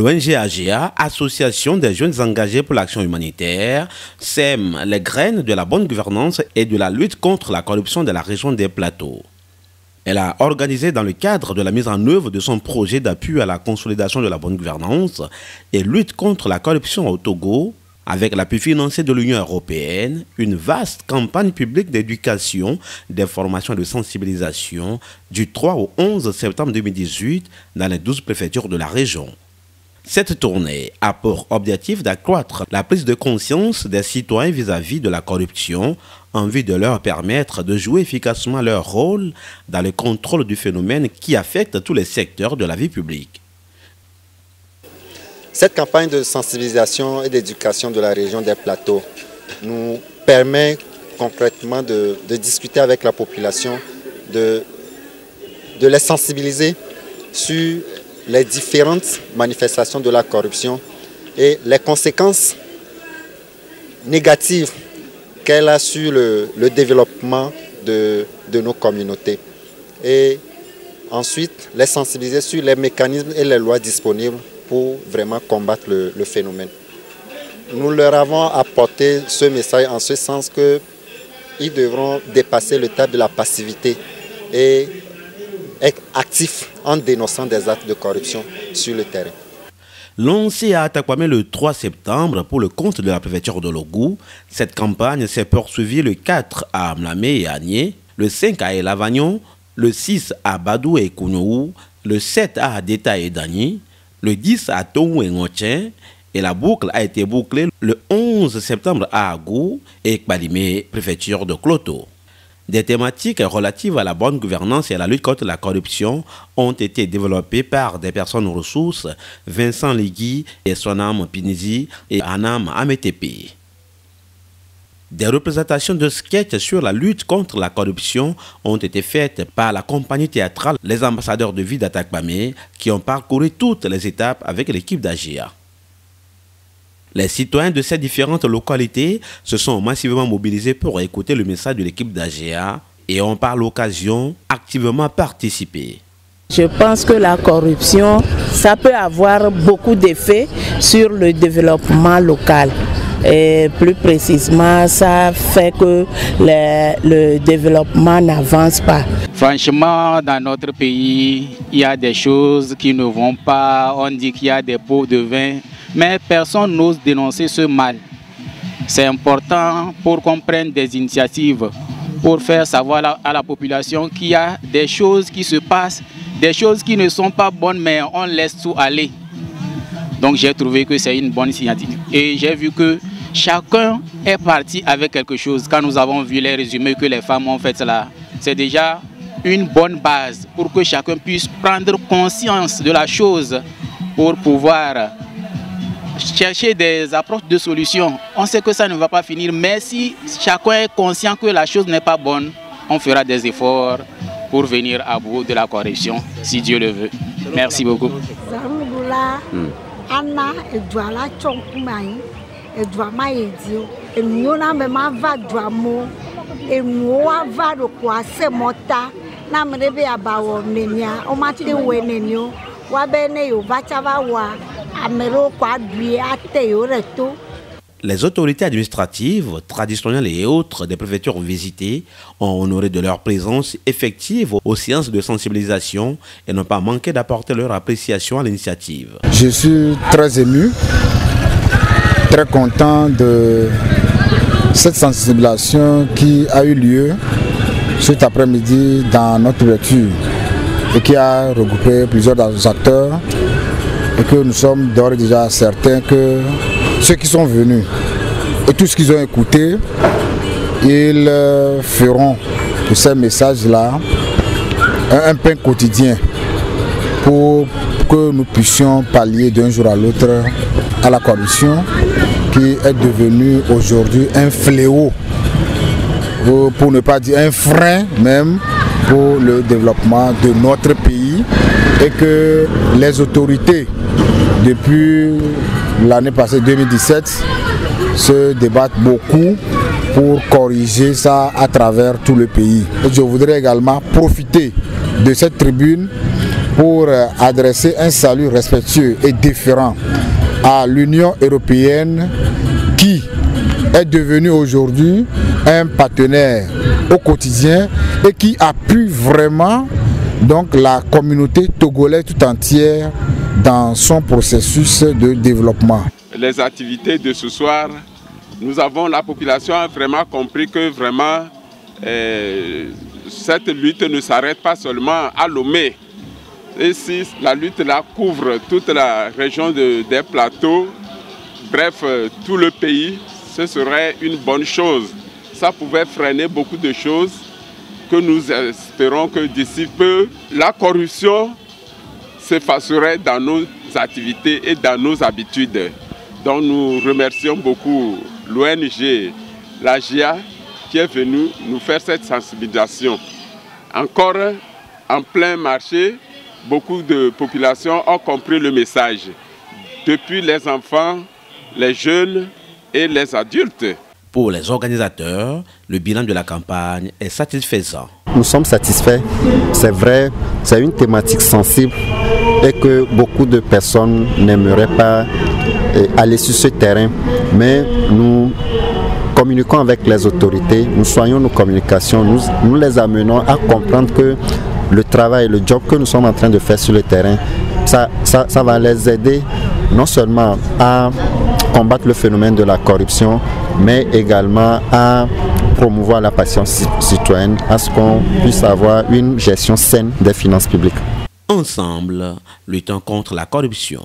L'ONG AGEA, Association des jeunes engagés pour l'action humanitaire, sème les graines de la bonne gouvernance et de la lutte contre la corruption de la région des Plateaux. Elle a organisé dans le cadre de la mise en œuvre de son projet d'appui à la consolidation de la bonne gouvernance et lutte contre la corruption au Togo, avec l'appui financier de l'Union européenne, une vaste campagne publique d'éducation, d'information et de sensibilisation du 3 au 11 septembre 2018 dans les 12 préfectures de la région. Cette tournée a pour objectif d'accroître la prise de conscience des citoyens vis-à-vis de la corruption en vue de leur permettre de jouer efficacement leur rôle dans le contrôle du phénomène qui affecte tous les secteurs de la vie publique. Cette campagne de sensibilisation et d'éducation de la région des Plateaux nous permet concrètement de discuter avec la population, de les sensibiliser sur les différentes manifestations de la corruption et les conséquences négatives qu'elle a sur le développement de nos communautés. Et ensuite, les sensibiliser sur les mécanismes et les lois disponibles pour vraiment combattre le phénomène. Nous leur avons apporté ce message en ce sens qu'ils devront dépasser le stade de la passivité et être actifs en dénonçant des actes de corruption sur le terrain. Lancée à Atakwame le 3 septembre pour le compte de la préfecture de Logou, cette campagne s'est poursuivie le 4 à Amlamé et Agné, le 5 à Elavagnon, le 6 à Badou et Kounou, le 7 à Adeta et Dani, le 10 à Tou et Ngotchen, et la boucle a été bouclée le 11 septembre à Agou et Kbalimé, préfecture de Kloto. Des thématiques relatives à la bonne gouvernance et à la lutte contre la corruption ont été développées par des personnes ressources, Vincent Ligui et Sonam Pinizi et Anam Ametepe. Des représentations de sketchs sur la lutte contre la corruption ont été faites par la compagnie théâtrale Les Ambassadeurs de Vie d'Atakwame qui ont parcouru toutes les étapes avec l'équipe d'AGEA. Les citoyens de ces différentes localités se sont massivement mobilisés pour écouter le message de l'équipe d'AGEA et ont par l'occasion activement participé. Je pense que la corruption, ça peut avoir beaucoup d'effets sur le développement local. Et plus précisément, ça fait que le développement n'avance pas. Franchement, dans notre pays, il y a des choses qui ne vont pas. On dit qu'il y a des pots de vin, mais personne n'ose dénoncer ce mal. C'est important pour qu'on prenne des initiatives, pour faire savoir à la population qu'il y a des choses qui se passent, des choses qui ne sont pas bonnes, mais on laisse tout aller. Donc j'ai trouvé que c'est une bonne initiative. Et j'ai vu que chacun est parti avec quelque chose. Quand nous avons vu les résumés que les femmes ont fait là, c'est déjà une bonne base pour que chacun puisse prendre conscience de la chose pour pouvoir chercher des approches de solutions. On sait que ça ne va pas finir, mais si chacun est conscient que la chose n'est pas bonne, on fera des efforts pour venir à bout de la corruption, si Dieu le veut. Merci beaucoup. Anna Edouala Chonkumaï, Edouama Edio, et nous n'avons pas d'ouamo, et nous avons quoi, c'est mota, n'a pas de abawo nenia, on m'a dit où est nenio, wabene yo, vachavawa, amero quoi, biate yo reto. Les autorités administratives, traditionnelles et autres des préfectures visitées ont honoré de leur présence effective aux séances de sensibilisation et n'ont pas manqué d'apporter leur appréciation à l'initiative. Je suis très ému, très content de cette sensibilisation qui a eu lieu cet après-midi dans notre lecture et qui a regroupé plusieurs acteurs et que nous sommes d'ores et déjà certains que ceux qui sont venus et tout ce qu'ils ont écouté, ils feront de ces messages-là un pain quotidien pour que nous puissions pallier d'un jour à l'autre à la corruption qui est devenue aujourd'hui un fléau, pour ne pas dire un frein même pour le développement de notre pays et que les autorités depuis l'année passée 2017 se débattent beaucoup pour corriger ça à travers tout le pays. Et je voudrais également profiter de cette tribune pour adresser un salut respectueux et déférent à l'Union européenne qui est devenue aujourd'hui un partenaire au quotidien et qui appuie vraiment donc la communauté togolaise tout entière dans son processus de développement. Les activités de ce soir, la population a vraiment compris que vraiment cette lutte ne s'arrête pas seulement à Lomé. Et si la lutte là couvre toute la région des plateaux, bref, tout le pays, ce serait une bonne chose. Ça pouvait freiner beaucoup de choses que nous espérons que d'ici peu, la corruption s'effacerait dans nos activités et dans nos habitudes. Donc nous remercions beaucoup l'ONG, la GIA, qui est venue nous faire cette sensibilisation. Encore en plein marché, beaucoup de populations ont compris le message, depuis les enfants, les jeunes et les adultes. Pour les organisateurs, le bilan de la campagne est satisfaisant. Nous sommes satisfaits, c'est vrai, c'est une thématique sensible et que beaucoup de personnes n'aimeraient pas aller sur ce terrain, mais nous communiquons avec les autorités, nous soignons nos communications, nous les amenons à comprendre que le travail, le job que nous sommes en train de faire sur le terrain, ça va les aider non seulement à combattre le phénomène de la corruption, mais également à promouvoir la patience citoyenne, à ce qu'on puisse avoir une gestion saine des finances publiques. Ensemble, luttons contre la corruption.